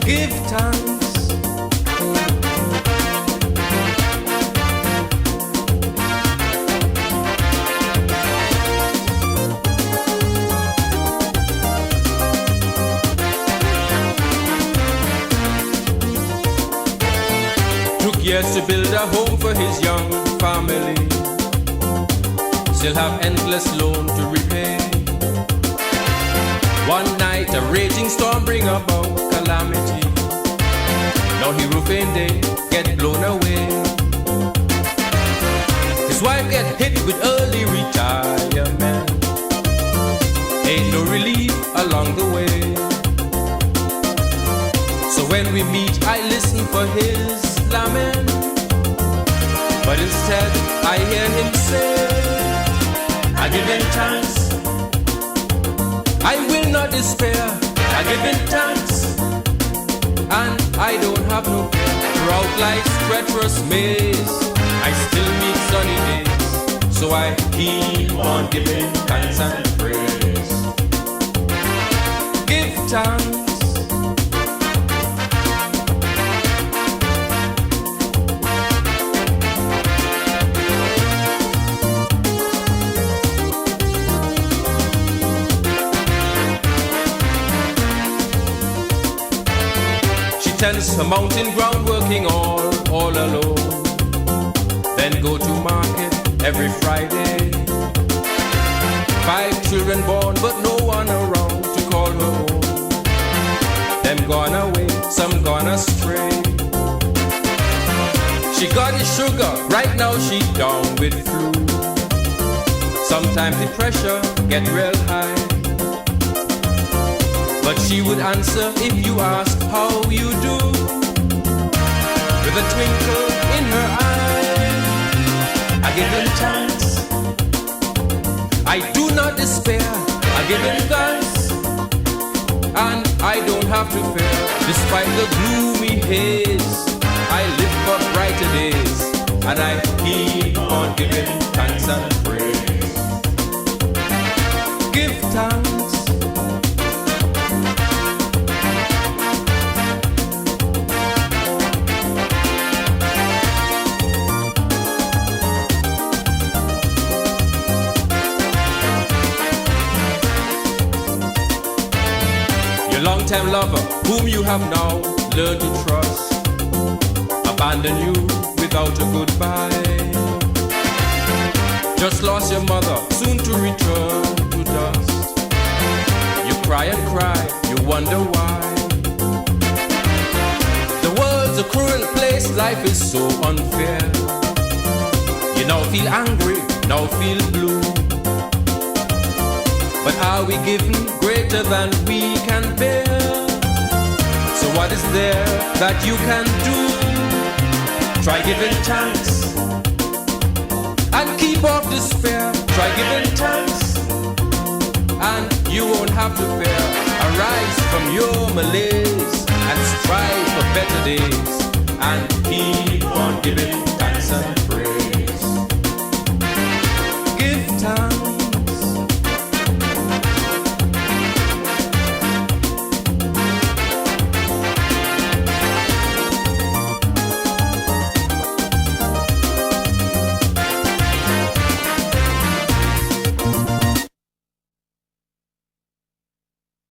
Give thanks. Took years to build a home for his young family. Still have endless loan to repay. One night a raging storm bring about calamity. Now he roofing day get blown away. His wife get hit with early retirement. Ain't no relief along the way. So when we meet I listen for his lament, but instead I hear him say, I give him thanks, I will not despair. I give him thanks, and I don't have no fear. Throughout life's treacherous maze, I still meet sunny days. So I keep on giving thanks and praise. Give thanks. Tends her mountain ground working all alone. Then go to market every Friday. 5 children born but no one around to call her home. Them gone away, some gone astray. She got the sugar, right now she down with flu. Sometimes the pressure get real high, but she would answer if you ask how you do, with a twinkle in her eye. I give him thanks, I do not despair. I give him thanks, and I don't have to fear. Despite the gloomy haze, I live for brighter days, and I keep on giving thanks and praise. Give thanks. Long-time lover, whom you have now learned to trust, abandon you without a goodbye. Just lost your mother, soon to return to dust. You cry and cry, you wonder why. The world's a cruel place, life is so unfair. You now feel angry, now feel blue. But are we given greater than we can bear? So what is there that you can do? Try giving thanks and keep off despair. Try giving thanks and you won't have to fear. Arise from your malaise and strive for better days, and keep on giving thanks and